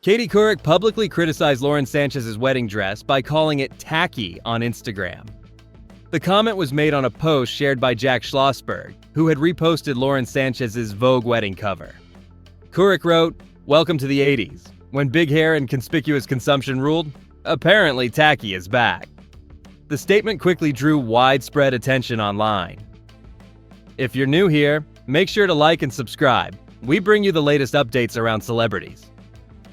Katie Couric publicly criticized Lauren Sanchez's wedding dress by calling it tacky on Instagram. The comment was made on a post shared by Jack Schlossberg, who had reposted Lauren Sanchez's Vogue wedding cover. Couric wrote, "Welcome to the 80s. When big hair and conspicuous consumption ruled, apparently tacky is back." The statement quickly drew widespread attention online. If you're new here, make sure to like and subscribe. We bring you the latest updates around celebrities.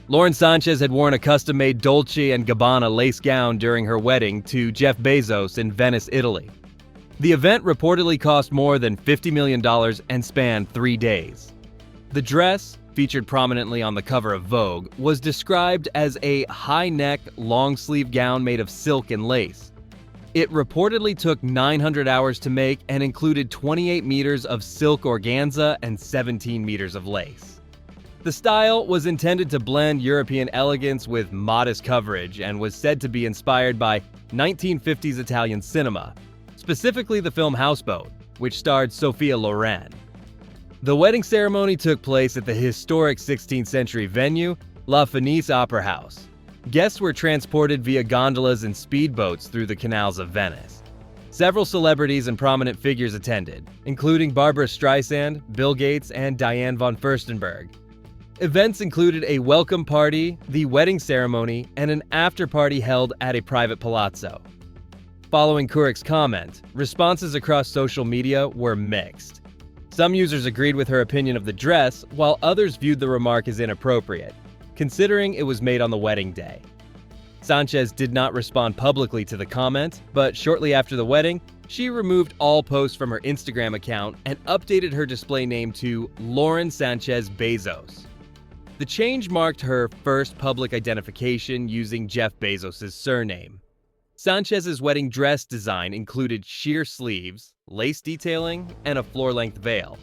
Lauren Sanchez had worn a custom-made Dolce & Gabbana lace gown during her wedding to Jeff Bezos in Venice, Italy. The event reportedly cost more than $50 million and spanned 3 days. The dress, featured prominently on the cover of Vogue, was described as a high-neck, long-sleeve gown made of silk and lace. It reportedly took 900 hours to make and included 28 meters of silk organza and 17 meters of lace. The style was intended to blend European elegance with modest coverage and was said to be inspired by 1950s Italian cinema, specifically the film Houseboat, which starred Sophia Loren. The wedding ceremony took place at the historic 16th century venue, La Fenice Opera House. Guests were transported via gondolas and speedboats through the canals of Venice. Several celebrities and prominent figures attended, including Barbra Streisand, Bill Gates, and Diane von Furstenberg. Events included a welcome party, the wedding ceremony, and an after-party held at a private palazzo. Following Couric's comment, responses across social media were mixed. Some users agreed with her opinion of the dress, while others viewed the remark as inappropriate, considering it was made on the wedding day. Sanchez did not respond publicly to the comment, but shortly after the wedding, she removed all posts from her Instagram account and updated her display name to Lauren Sanchez Bezos. The change marked her first public identification using Jeff Bezos' surname. Sanchez's wedding dress design included sheer sleeves, lace detailing, and a floor-length veil.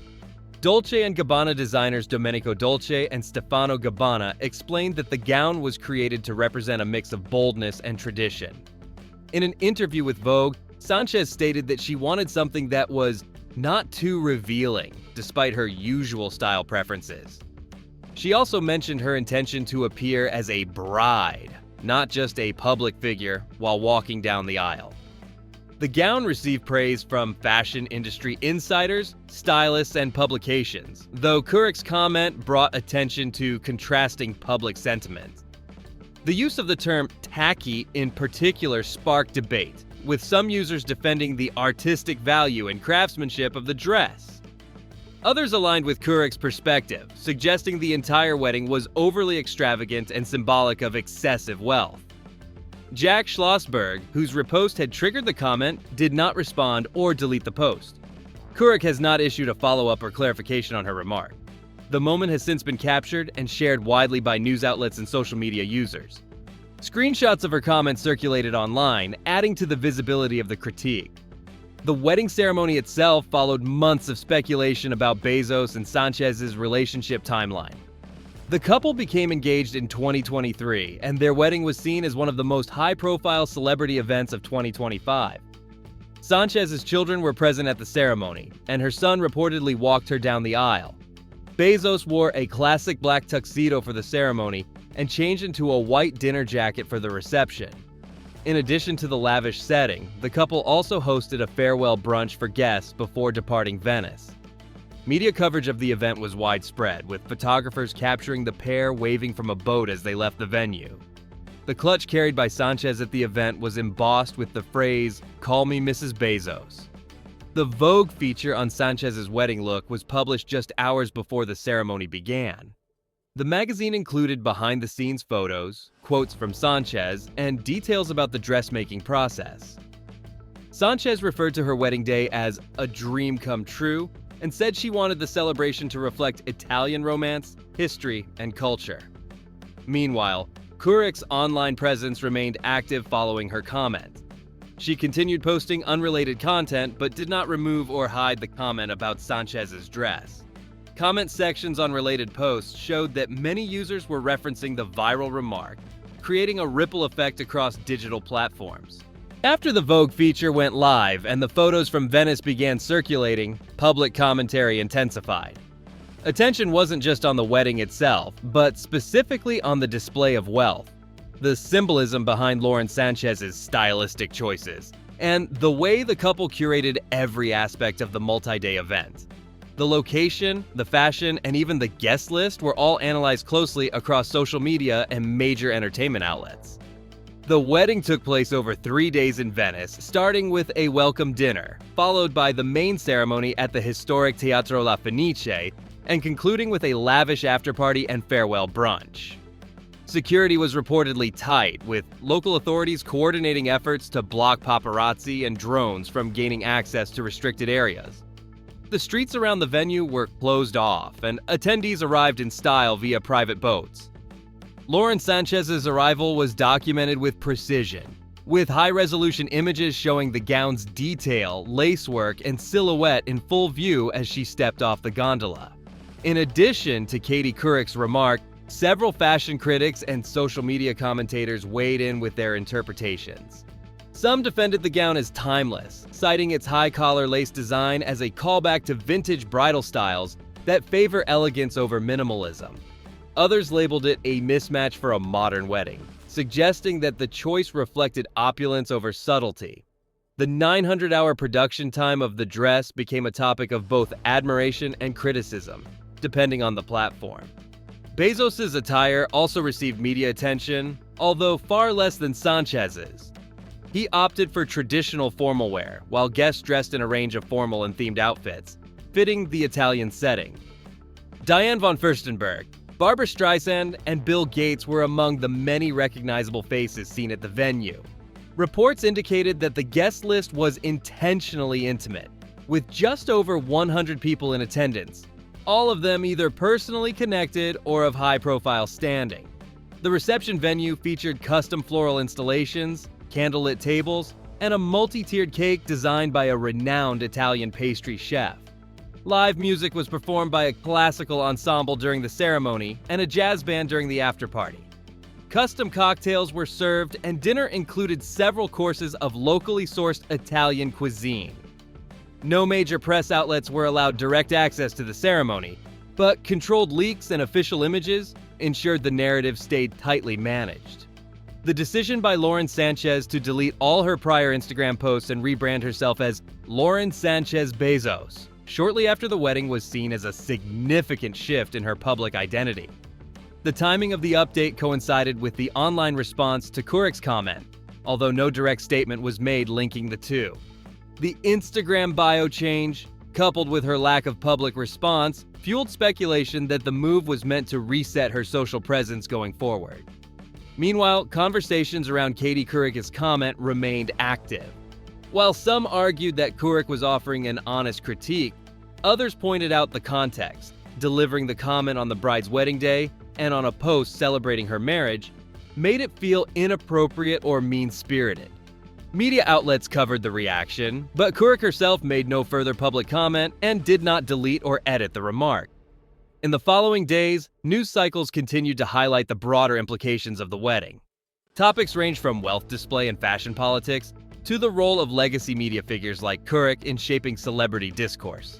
Dolce & Gabbana designers Domenico Dolce and Stefano Gabbana explained that the gown was created to represent a mix of boldness and tradition. In an interview with Vogue, Sanchez stated that she wanted something that was not too revealing, despite her usual style preferences. She also mentioned her intention to appear as a bride, not just a public figure, while walking down the aisle. The gown received praise from fashion industry insiders, stylists, and publications, though Couric's comment brought attention to contrasting public sentiment. The use of the term tacky in particular sparked debate, with some users defending the artistic value and craftsmanship of the dress. Others aligned with Couric's perspective, suggesting the entire wedding was overly extravagant and symbolic of excessive wealth. Jack Schlossberg, whose repost had triggered the comment, did not respond or delete the post. Couric has not issued a follow-up or clarification on her remark. The moment has since been captured and shared widely by news outlets and social media users. Screenshots of her comments circulated online, adding to the visibility of the critique. The wedding ceremony itself followed months of speculation about Bezos and Sanchez's relationship timeline. The couple became engaged in 2023, and their wedding was seen as one of the most high-profile celebrity events of 2025. Sanchez's children were present at the ceremony, and her son reportedly walked her down the aisle. Bezos wore a classic black tuxedo for the ceremony and changed into a white dinner jacket for the reception. In addition to the lavish setting, the couple also hosted a farewell brunch for guests before departing Venice. Media coverage of the event was widespread, with photographers capturing the pair waving from a boat as they left the venue. The clutch carried by Sanchez at the event was embossed with the phrase, "Call me Mrs. Bezos." The Vogue feature on Sanchez's wedding look was published just hours before the ceremony began. The magazine included behind-the-scenes photos, quotes from Sanchez, and details about the dressmaking process. Sanchez referred to her wedding day as a dream come true and said she wanted the celebration to reflect Italian romance, history, and culture. Meanwhile, Couric's online presence remained active following her comment. She continued posting unrelated content but did not remove or hide the comment about Sanchez's dress. Comment sections on related posts showed that many users were referencing the viral remark, creating a ripple effect across digital platforms. After the Vogue feature went live and the photos from Venice began circulating, public commentary intensified. Attention wasn't just on the wedding itself, but specifically on the display of wealth, the symbolism behind Lauren Sanchez's stylistic choices, and the way the couple curated every aspect of the multi-day event. The location, the fashion, and even the guest list were all analyzed closely across social media and major entertainment outlets. The wedding took place over 3 days in Venice, starting with a welcome dinner, followed by the main ceremony at the historic Teatro La Fenice, and concluding with a lavish afterparty and farewell brunch. Security was reportedly tight, with local authorities coordinating efforts to block paparazzi and drones from gaining access to restricted areas. The streets around the venue were closed off, and attendees arrived in style via private boats. Lauren Sanchez's arrival was documented with precision, with high-resolution images showing the gown's detail, lacework, and silhouette in full view as she stepped off the gondola. In addition to Katie Couric's remark, several fashion critics and social media commentators weighed in with their interpretations. Some defended the gown as timeless, citing its high-collar lace design as a callback to vintage bridal styles that favor elegance over minimalism. Others labeled it a mismatch for a modern wedding, suggesting that the choice reflected opulence over subtlety. The 900-hour production time of the dress became a topic of both admiration and criticism, depending on the platform. Bezos' attire also received media attention, although far less than Sanchez's. He opted for traditional formal wear, while guests dressed in a range of formal and themed outfits, fitting the Italian setting. Diane von Furstenberg, Barbra Streisand, and Bill Gates were among the many recognizable faces seen at the venue. Reports indicated that the guest list was intentionally intimate, with just over 100 people in attendance, all of them either personally connected or of high-profile standing. The reception venue featured custom floral installations, candlelit tables, and a multi-tiered cake designed by a renowned Italian pastry chef. Live music was performed by a classical ensemble during the ceremony and a jazz band during the after-party. Custom cocktails were served, and dinner included several courses of locally sourced Italian cuisine. No major press outlets were allowed direct access to the ceremony, but controlled leaks and official images ensured the narrative stayed tightly managed. The decision by Lauren Sanchez to delete all her prior Instagram posts and rebrand herself as Lauren Sanchez Bezos shortly after the wedding was seen as a significant shift in her public identity. The timing of the update coincided with the online response to Couric's comment, although no direct statement was made linking the two. The Instagram bio change, coupled with her lack of public response, fueled speculation that the move was meant to reset her social presence going forward. Meanwhile, conversations around Katie Couric's comment remained active. While some argued that Couric was offering an honest critique, others pointed out the context, delivering the comment on the bride's wedding day and on a post celebrating her marriage made it feel inappropriate or mean-spirited. Media outlets covered the reaction, but Couric herself made no further public comment and did not delete or edit the remark. In the following days, news cycles continued to highlight the broader implications of the wedding. Topics ranged from wealth display and fashion politics to the role of legacy media figures like Couric in shaping celebrity discourse.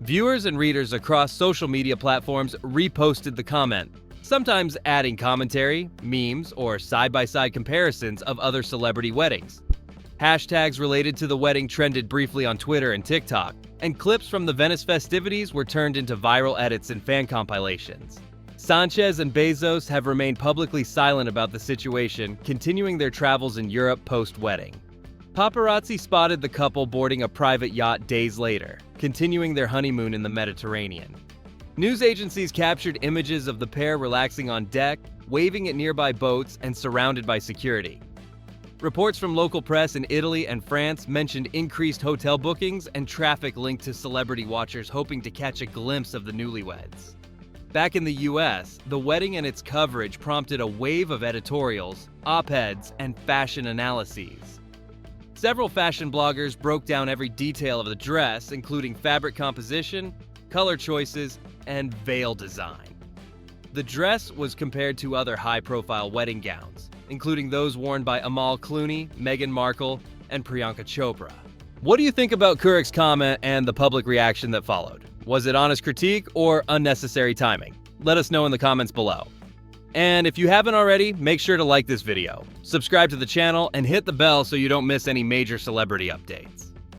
Viewers and readers across social media platforms reposted the comment, sometimes adding commentary, memes, or side-by-side comparisons of other celebrity weddings. Hashtags related to the wedding trended briefly on Twitter and TikTok, and clips from the Venice festivities were turned into viral edits and fan compilations. Sanchez and Bezos have remained publicly silent about the situation, continuing their travels in Europe post-wedding. Paparazzi spotted the couple boarding a private yacht days later, continuing their honeymoon in the Mediterranean. News agencies captured images of the pair relaxing on deck, waving at nearby boats, and surrounded by security. Reports from local press in Italy and France mentioned increased hotel bookings and traffic linked to celebrity watchers hoping to catch a glimpse of the newlyweds. Back in the US, the wedding and its coverage prompted a wave of editorials, op-eds, and fashion analyses. Several fashion bloggers broke down every detail of the dress, including fabric composition, color choices, and veil design. The dress was compared to other high-profile wedding gowns, including those worn by Amal Clooney, Meghan Markle, and Priyanka Chopra. What do you think about Couric's comment and the public reaction that followed? Was it honest critique or unnecessary timing? Let us know in the comments below. And if you haven't already, make sure to like this video, subscribe to the channel, and hit the bell so you don't miss any major celebrity updates.